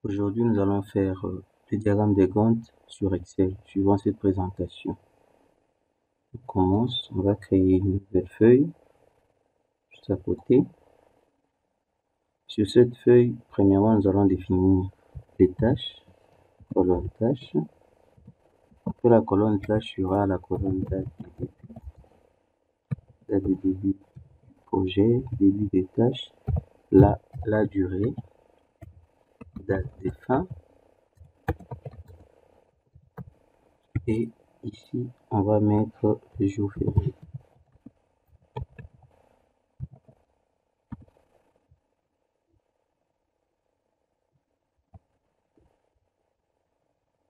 Aujourd'hui, nous allons faire le diagramme des Gantt sur Excel, suivant cette présentation. On commence, on va créer une nouvelle feuille, juste à côté. Sur cette feuille, premièrement, nous allons définir les tâches, colonne tâches. Après la colonne tâche, il y aura la colonne date de début du projet, début des tâches, la durée, date de fin. Et ici, on va mettre le jour férié.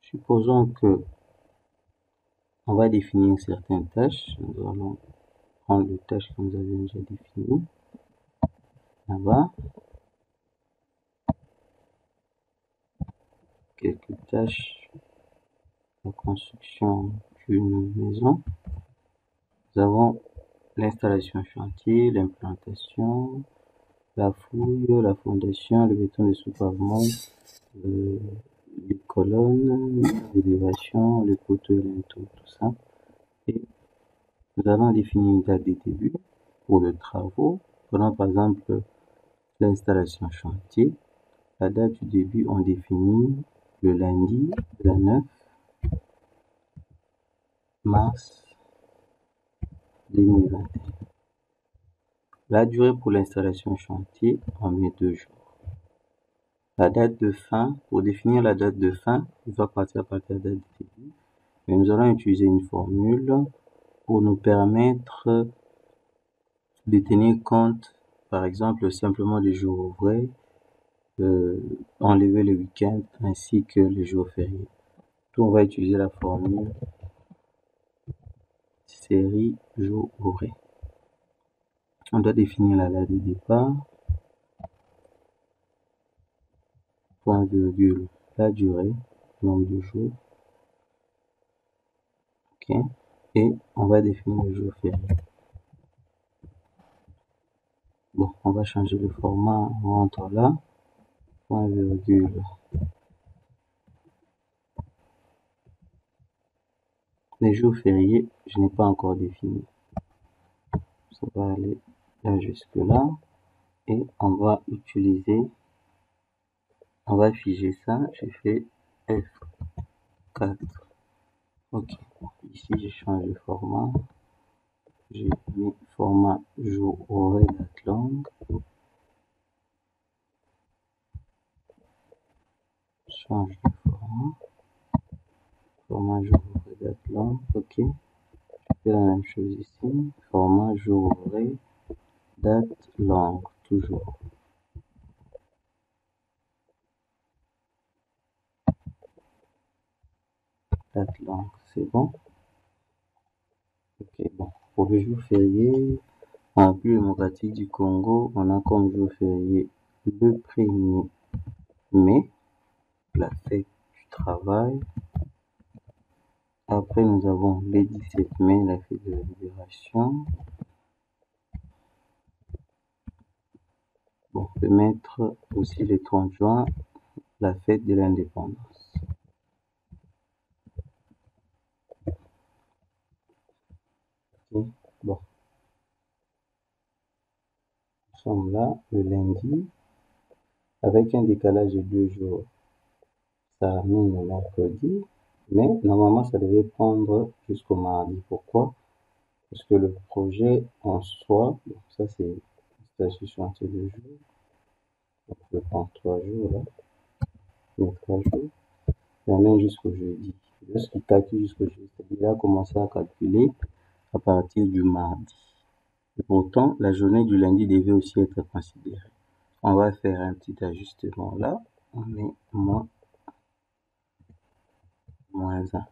Supposons que on va définir certaines tâches. Nous allons prendre les tâches que nous avions déjà définies. Là-bas, quelques tâches. La construction d'une maison. Nous avons l'installation chantier, l'implantation, la fouille, la fondation, le béton de sous-pavement, les colonnes, l'élévation, les poteaux et linteaux, tout ça. Et nous allons définir une date de début pour les travaux. Prenons par exemple l'installation chantier. La date du début, on définit le lundi, le 9 mars 2021. La durée pour l'installation chantier, on met 2 jours. La date de fin, pour définir la date de fin, il va partir à partir de la date de début. Mais nous allons utiliser une formule pour nous permettre de tenir compte, par exemple, simplement des jours ouvrés, enlever le week-end ainsi que les jours fériés. Donc, on va utiliser la formule série jours ouvrés. On doit définir la date de départ, point virgule, la durée, nombre de jours, ok, et on va définir le jour férié. Bon, on va changer le format, on rentre là, point virgule. Les jours fériés, je n'ai pas encore défini. Ça va aller là jusque là, et on va utiliser, on va figer ça, je fais F4. Ok, ici je change de format, j'ai mis format jour horaire date longue, change de format jour horaire date longue, ok, je fais la même chose ici, format jour horaire date longue, toujours. Date longue, c'est bon. Ok, bon, pour le jour férié, en République démocratique du Congo, on a comme jour férié le 1er mai, la fête du travail. Après, nous avons le 17 mai, la fête de la libération. Bon, on peut mettre aussi le 30 juin, la fête de l'indépendance. Okay. Bon. Nous sommes là, le lundi, avec un décalage de 2 jours. Ça amène le mercredi, mais normalement, ça devait prendre jusqu'au mardi. Pourquoi? Parce que le projet en soi, donc ça c'est l'installation chantier 2 jours. Donc je prends 3 jours là, mais 3 jours. Ça amène jusqu'au jeudi. Lorsqu'il calcule jusqu'au jeudi, c'est-à-dire il a commencé à calculer à partir du mardi. Et pourtant, la journée du lundi devait aussi être considérée. On va faire un petit ajustement là. On met moins 1.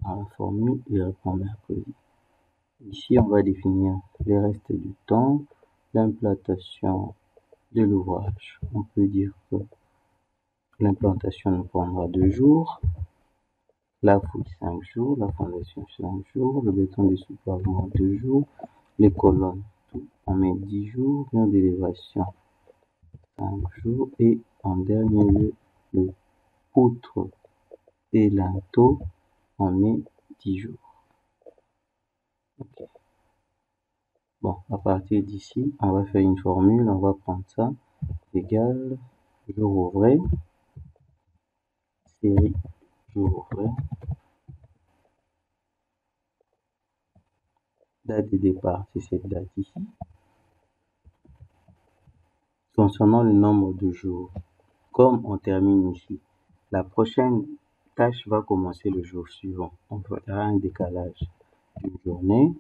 Dans la formule, il répond mercredi. Ici, on va définir les restes du temps, l'implantation de l'ouvrage. On peut dire que l'implantation nous prendra 2 jours, la fouille 5 jours, la fondation 5 jours, le béton de sous-pavement 2 jours, les colonnes, tout, on met 10 jours, mur d'élévation 5 5 jours et en dernier lieu, le poutre et linteau, on met 10 jours. Okay. Bon, à partir d'ici, on va faire une formule, on va prendre ça, égal, jour ouvré, série jour ouvré, date de départ, c'est cette date ici. Concernant le nombre de jours, comme on termine ici, la prochaine tâche va commencer le jour suivant. On fera un décalage d'une journée.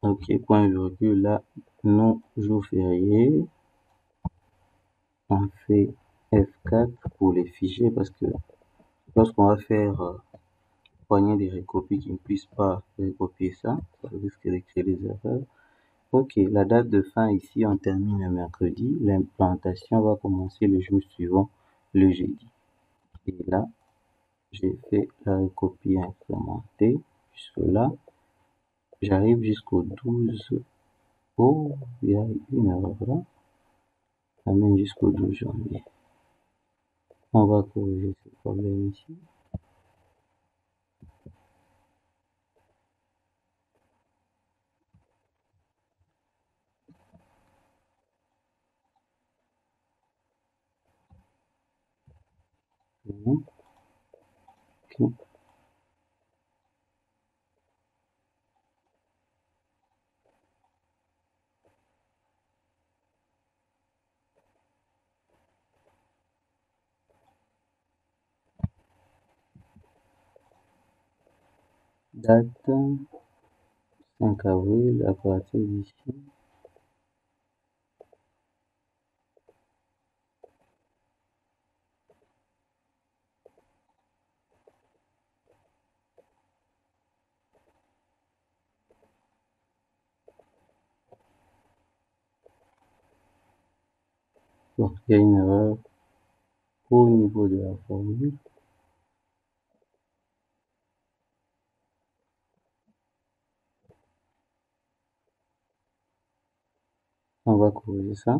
Ok, point virgule là, non jour férié. On fait F4 pour les fichiers parce que lorsqu'on va faire poignée des recopies qui ne puissent pas recopier ça risque de créer des erreurs. Ok, la date de fin ici, on termine le mercredi. L'implantation va commencer le jour suivant, le jeudi. Et là, j'ai fait la recopie incrémentée jusque là. J'arrive jusqu'au 12. Oh, il y a une erreur là. Ça mène jusqu'au 12 janvier. On va corriger ce problème ici. Okay. Date 5 avril à partir d'ici. Donc, il y a une erreur au niveau de la formule. On va corriger ça.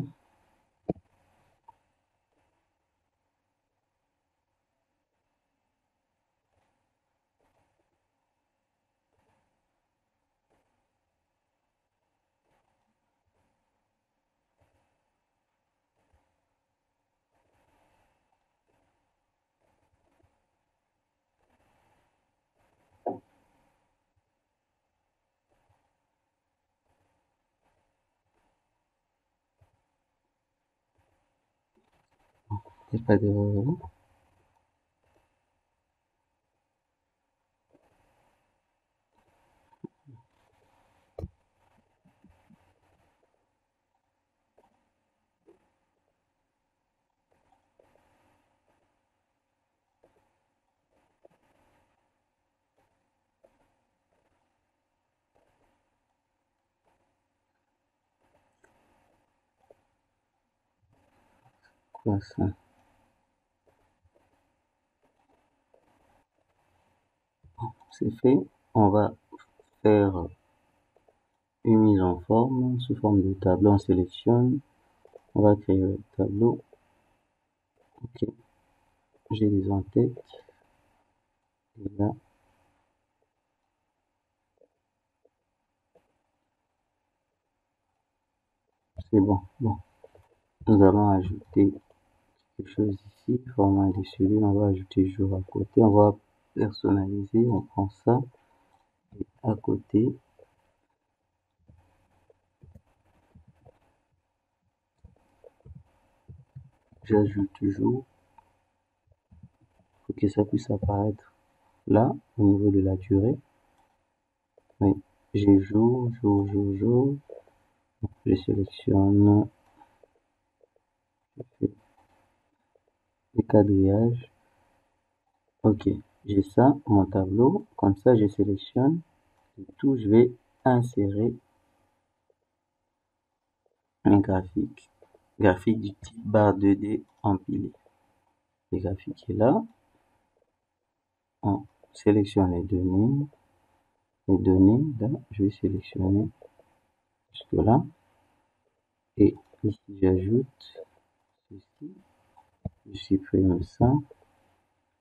Il n'y a pas d'erreur là. Quoi ça? C'est fait. On va faire une mise en forme sous forme de tableau. On sélectionne. On va créer le tableau. Ok. J'ai les en-têtes. Et là, c'est bon. Bon. Nous allons ajouter quelque chose ici. Format de cellules. On va ajouter jour à côté. On va personnaliser. On prend ça. Et à côté, j'ajoute jour pour que ça puisse apparaître là au niveau de la durée. Oui, j'ai jour, jour. Je sélectionne, je fais le quadrillage. Ok, j'ai ça, mon tableau. Comme ça, je sélectionne et tout. Je vais insérer un graphique. Graphique du type barre 2D empilé. Le graphique est là. On sélectionne les données. Là, je vais sélectionner jusque là. Et Ici, j'ajoute ceci. Je supprime ça.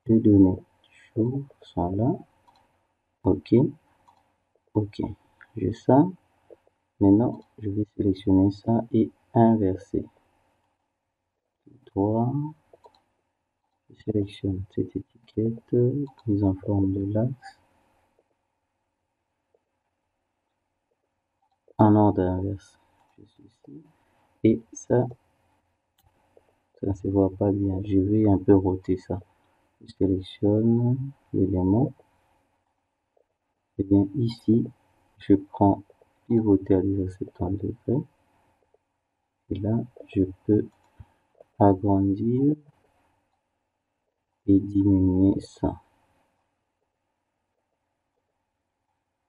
Les données du jour sont là. OK. OK. J'ai ça. Maintenant, je vais sélectionner ça et inverser. Droit. Je sélectionne cette étiquette, mise en forme de l'axe. En ordre inverse. Je suis ici. Et ça ne se voit pas bien. Je vais un peu roter ça. Je sélectionne l'élément. Et bien ici, je prends pivoter à 270 degrés. Et là, je peux agrandir et diminuer ça.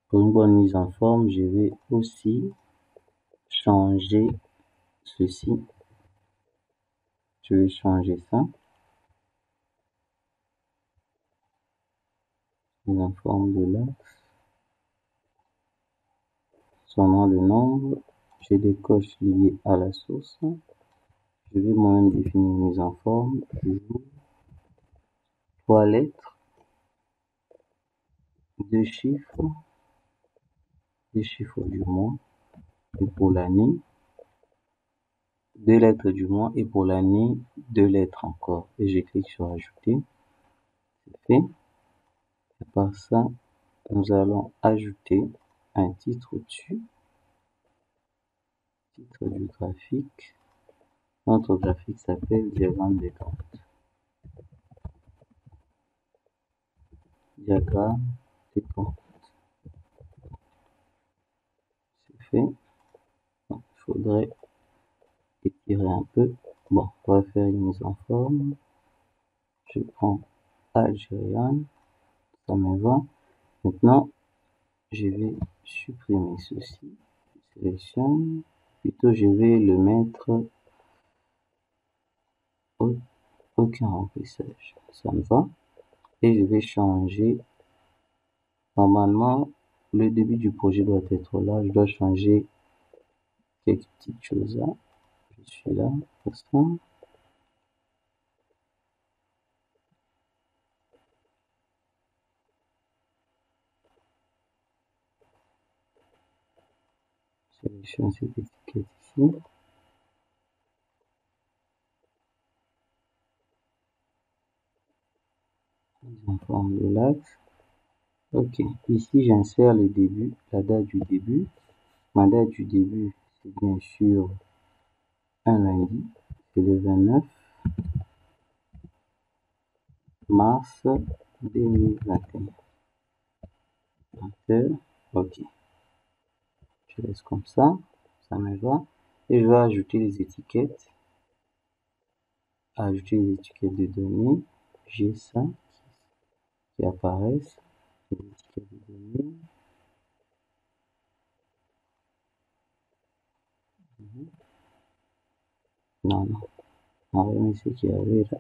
Pour une bonne mise en forme, je vais aussi changer ceci. Je vais changer ça. Mise en forme de l'axe. Selon le nombre, j'ai des coches liées à la source. Je vais moi-même définir une mise en forme. Toujours 3 lettres, 2 chiffres, 2 chiffres du mois et pour l'année, 2 lettres du mois et pour l'année, 2 lettres encore. Et je clique sur ajouter. C'est fait. À part ça, nous allons ajouter un titre au-dessus. Titre du graphique. Notre graphique s'appelle diagramme des comptes. Diagramme des comptes. C'est fait. Il faudrait étirer un peu. Bon, on va faire une mise en forme. Je prends Algérian. Ça me va. Maintenant, je vais supprimer ceci. Je sélectionne. Plutôt, je vais le mettre aucun remplissage. Ça me va. Et je vais changer. Normalement, le début du projet doit être là. Je dois changer quelques petites choses là. Je suis là, pour ça. Sélectionne cette étiquette ici. Mise en forme de l'axe. Ok, ici j'insère le début, la date du début. Ma date du début, c'est bien sûr un lundi, c'est le 29 mars 2021. Ok, je laisse comme ça me va. Et je vais ajouter les étiquettes. Ajouter les étiquettes de données. J'ai ça qui apparaissent. Les étiquettes de données. Non, non. On va remettre ce qu'il y avait là.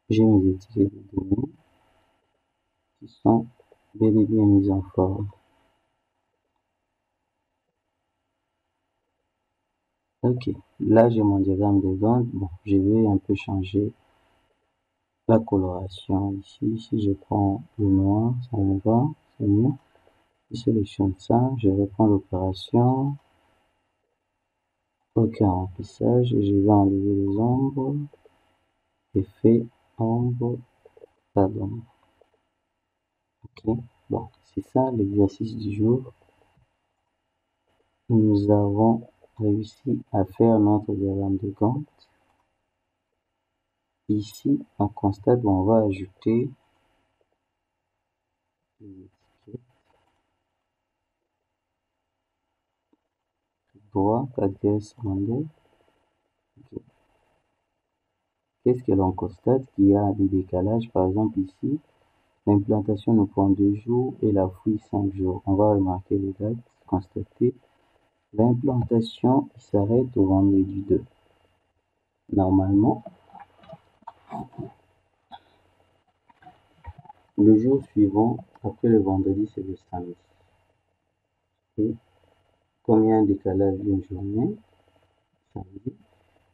J'ai mes étiquettes de données qui sont bel et bien mises en forme. Ok, là j'ai mon diagramme des Gantt. Bon, je vais un peu changer la coloration ici. Si je prends le noir, ça me va, c'est mieux. Je sélectionne ça, je reprends l'opération. Aucun remplissage, je vais enlever les ombres. Effet ombre, pas d'ombre. Ok, bon, c'est ça l'exercice du jour. Nous avons réussi à faire notre diagramme de Gantt. Ici, on constate, bon, on va ajouter les étiquettes. Droit, adresse, secondaire. Okay. Qu'est-ce que l'on constate? Qu'il y a des décalages. Par exemple, ici, l'implantation nous prend 2 jours et la fouille 5 jours. On va remarquer les dates, constater. L'implantation s'arrête au vendredi 2. Normalement, Le jour suivant, après le vendredi, c'est le samedi. Et comme il y a un décalage d'une journée, samedi,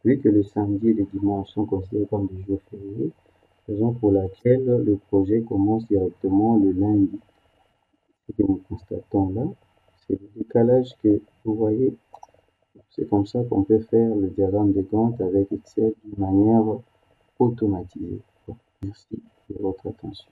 vu que le samedi et le dimanche sont considérés comme des jours fériés, raison pour laquelle le projet commence directement le lundi. Ce que nous constatons là, c'est le décalage que vous voyez. C'est comme ça qu'on peut faire le diagramme de Gantt avec Excel d'une manière automatisée. Merci de votre attention.